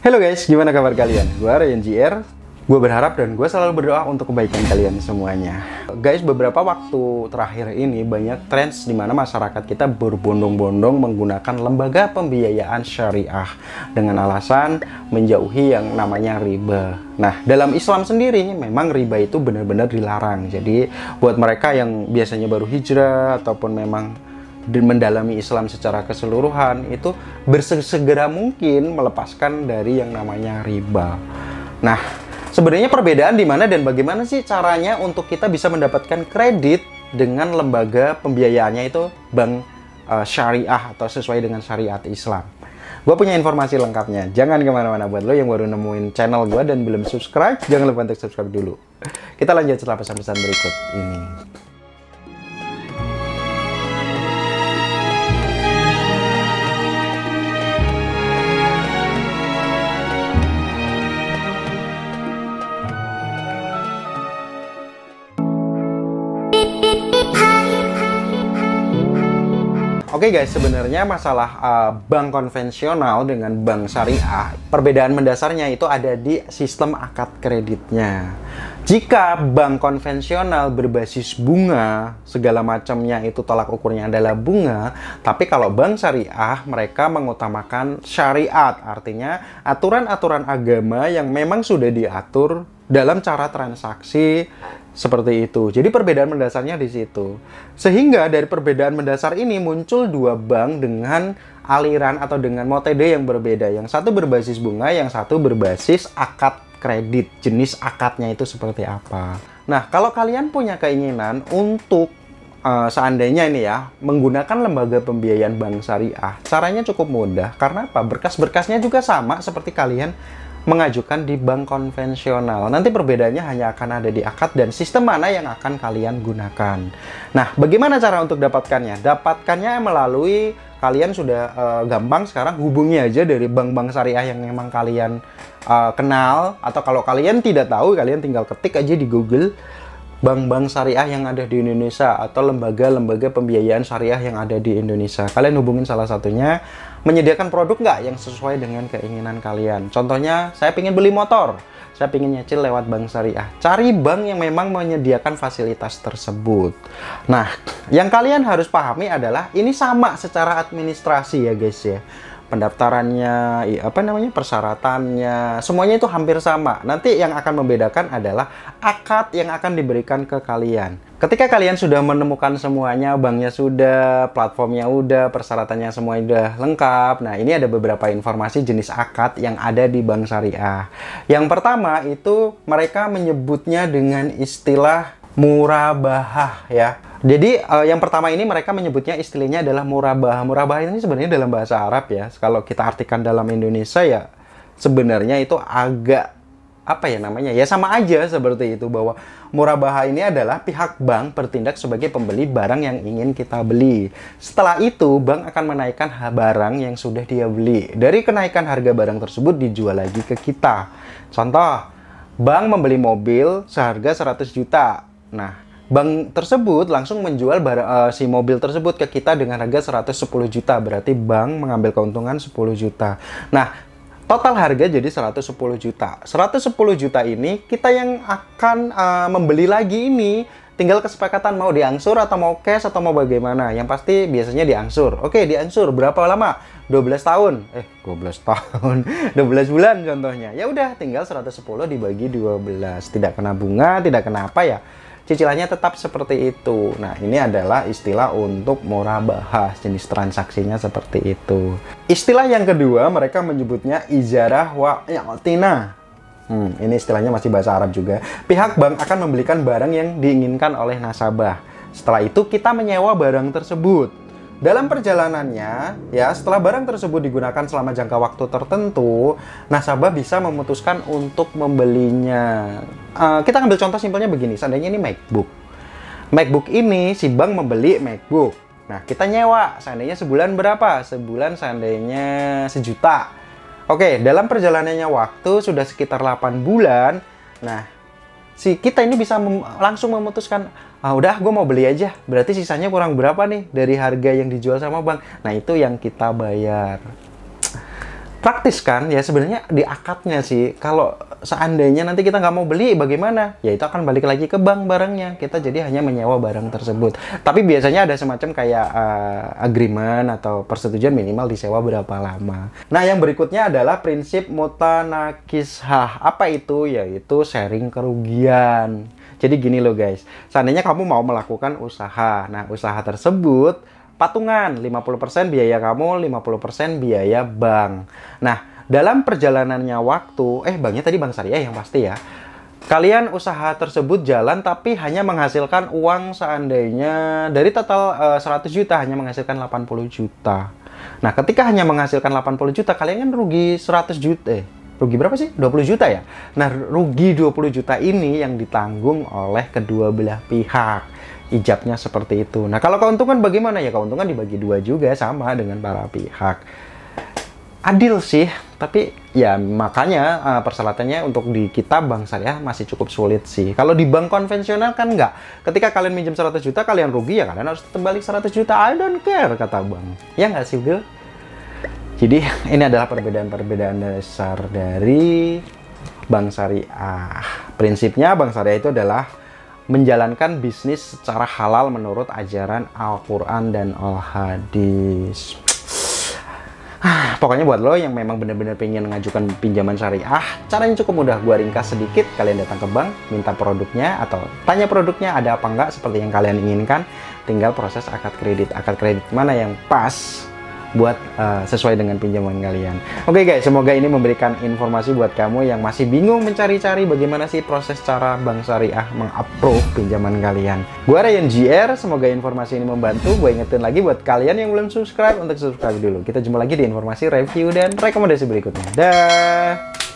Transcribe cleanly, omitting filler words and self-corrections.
Halo guys, gimana kabar kalian? Gue Ryan JR. Gue berharap dan gue selalu berdoa untuk kebaikan kalian semuanya. Guys, beberapa waktu terakhir ini banyak trends di mana masyarakat kita berbondong-bondong menggunakan lembaga pembiayaan syariah dengan alasan menjauhi yang namanya riba. Nah, dalam Islam sendiri memang riba itu benar-benar dilarang. Jadi, buat mereka yang biasanya baru hijrah ataupun memang mendalami Islam secara keseluruhan, itu bersegera mungkin melepaskan dari yang namanya riba. Nah, sebenarnya perbedaan di mana dan bagaimana sih caranya untuk kita bisa mendapatkan kredit dengan lembaga pembiayaannya itu bank syariah atau sesuai dengan syariat Islam. Gue punya informasi lengkapnya. Jangan kemana-mana. Buat lo yang baru nemuin channel gue dan belum subscribe, jangan lupa untuk subscribe dulu. Kita lanjut setelah pesan-pesan berikut ini. Oke guys, sebenarnya masalah bank konvensional dengan bank syariah, perbedaan mendasarnya itu ada di sistem akad kreditnya. Jika bank konvensional berbasis bunga, segala macamnya itu tolak ukurnya adalah bunga, tapi kalau bank syariah mereka mengutamakan syariat, artinya aturan-aturan agama yang memang sudah diatur dalam cara transaksi seperti itu. Jadi perbedaan mendasarnya di situ. Sehingga dari perbedaan mendasar ini muncul dua bank dengan aliran atau dengan metode yang berbeda. Yang satu berbasis bunga, yang satu berbasis akad kredit. Jenis akadnya itu seperti apa. Nah, kalau kalian punya keinginan untuk seandainya ini ya, menggunakan lembaga pembiayaan bank syariah, caranya cukup mudah. Karena apa? Berkas-berkasnya juga sama seperti kalian mengajukan di bank konvensional. Nanti perbedaannya hanya akan ada di akad dan sistem mana yang akan kalian gunakan. Nah, bagaimana cara untuk dapatkannya? Dapatkannya melalui kalian sudah gampang sekarang hubungi aja dari bank-bank syariah yang memang kalian kenal, atau kalau kalian tidak tahu kalian tinggal ketik aja di Google bank-bank syariah yang ada di Indonesia atau lembaga-lembaga pembiayaan syariah yang ada di Indonesia. Kalian hubungin salah satunya, menyediakan produk nggak yang sesuai dengan keinginan kalian. Contohnya, saya ingin beli motor, saya ingin nyicil lewat bank syariah. Cari bank yang memang menyediakan fasilitas tersebut. Nah, yang kalian harus pahami adalah ini sama secara administrasi ya guys ya. Pendaftarannya, persyaratannya, semuanya itu hampir sama. Nanti yang akan membedakan adalah akad yang akan diberikan ke kalian. Ketika kalian sudah menemukan semuanya, banknya sudah, platformnya udah, persyaratannya semua udah lengkap. Nah, ini ada beberapa informasi jenis akad yang ada di bank syariah. Yang pertama itu mereka menyebutnya dengan istilah murabahah ya. Jadi yang pertama ini mereka menyebutnya istilahnya adalah murabahah. Murabahah ini sebenarnya dalam bahasa Arab ya. Kalau kita artikan dalam Indonesia ya sebenarnya itu agak ya sama aja seperti itu, bahwa murabahah ini adalah pihak bank bertindak sebagai pembeli barang yang ingin kita beli. Setelah itu bank akan menaikkan barang yang sudah dia beli. Dari kenaikan harga barang tersebut dijual lagi ke kita. Contoh, bank membeli mobil seharga 100 juta. Nah, bank tersebut langsung menjual si mobil tersebut ke kita dengan harga 110 juta. Berarti bank mengambil keuntungan 10 juta. Nah, total harga jadi 110 juta. 110 juta ini kita yang akan membeli lagi ini. Tinggal kesepakatan mau diangsur atau mau cash atau mau bagaimana. Yang pasti biasanya diangsur. Oke, diangsur berapa lama? 12 tahun. 12 tahun. 12 bulan contohnya. Ya udah, tinggal 110 dibagi 12. Tidak kena bunga, tidak kena apa ya. Cicilannya tetap seperti itu. Nah, ini adalah istilah untuk murabahah, jenis transaksinya seperti itu. Istilah yang kedua, mereka menyebutnya ijarah wa i'tina. Ini istilahnya masih bahasa Arab juga. Pihak bank akan membelikan barang yang diinginkan oleh nasabah. Setelah itu kita menyewa barang tersebut. Dalam perjalanannya, ya setelah barang tersebut digunakan selama jangka waktu tertentu, nasabah bisa memutuskan untuk membelinya. Kita ambil contoh simpelnya begini, seandainya ini MacBook. MacBook ini si bank membeli MacBook. Nah, kita nyewa, seandainya sebulan berapa? Sebulan seandainya 1 juta. Oke, dalam perjalanannya waktu sudah sekitar 8 bulan. Nah, si kita ini bisa langsung memutuskan, udah gue mau beli aja, berarti sisanya kurang berapa nih dari harga yang dijual sama bank. Nah, itu yang kita bayar. Praktis kan? Ya sebenarnya di akadnya sih. Kalau seandainya nanti kita nggak mau beli, bagaimana? Ya itu akan balik lagi ke bank barangnya. Kita jadi hanya menyewa barang tersebut. Tapi biasanya ada semacam kayak agreement atau persetujuan minimal disewa berapa lama. Nah, yang berikutnya adalah prinsip mutanakishah. Apa itu? Yaitu sharing kerugian. Jadi gini loh guys, seandainya kamu mau melakukan usaha. Nah, usaha tersebut patungan, 50% biaya kamu, 50% biaya bank. Nah, dalam perjalanannya waktu, banknya tadi bank syariah yang pasti ya. Kalian usaha tersebut jalan tapi hanya menghasilkan uang seandainya dari total 100 juta hanya menghasilkan 80 juta. Nah, ketika hanya menghasilkan 80 juta, kalian kan rugi 100 juta. Rugi berapa sih? 20 juta ya? Nah, rugi 20 juta ini yang ditanggung oleh kedua belah pihak. Ijabnya seperti itu. Nah, kalau keuntungan bagaimana ya? Keuntungan dibagi dua juga sama dengan para pihak. Adil sih, tapi ya makanya persyaratannya untuk di kita bank syariah masih cukup sulit sih. Kalau di bank konvensional kan enggak. Ketika kalian minjem 100 juta, kalian rugi ya kalian harus tetap balik 100 juta. I don't care, kata bank. Ya nggak sih, Bill? Jadi, ini adalah perbedaan-perbedaan dasar dari bank syariah. Prinsipnya bank syariah itu adalah menjalankan bisnis secara halal menurut ajaran Al-Quran dan Al-Hadis. Pokoknya buat lo yang memang benar-benar pengen mengajukan pinjaman syariah, caranya cukup mudah. Gua ringkas sedikit, kalian datang ke bank, minta produknya atau tanya produknya ada apa enggak seperti yang kalian inginkan. Tinggal proses akad kredit. Akad kredit mana yang pas buat sesuai dengan pinjaman kalian. Oke guys, semoga ini memberikan informasi buat kamu yang masih bingung mencari-cari bagaimana sih proses cara bank syariah meng-approve pinjaman kalian. Gua Ryan JR, semoga informasi ini membantu. Gue ingetin lagi buat kalian yang belum subscribe untuk subscribe dulu. Kita jumpa lagi di informasi review dan rekomendasi berikutnya. Dah.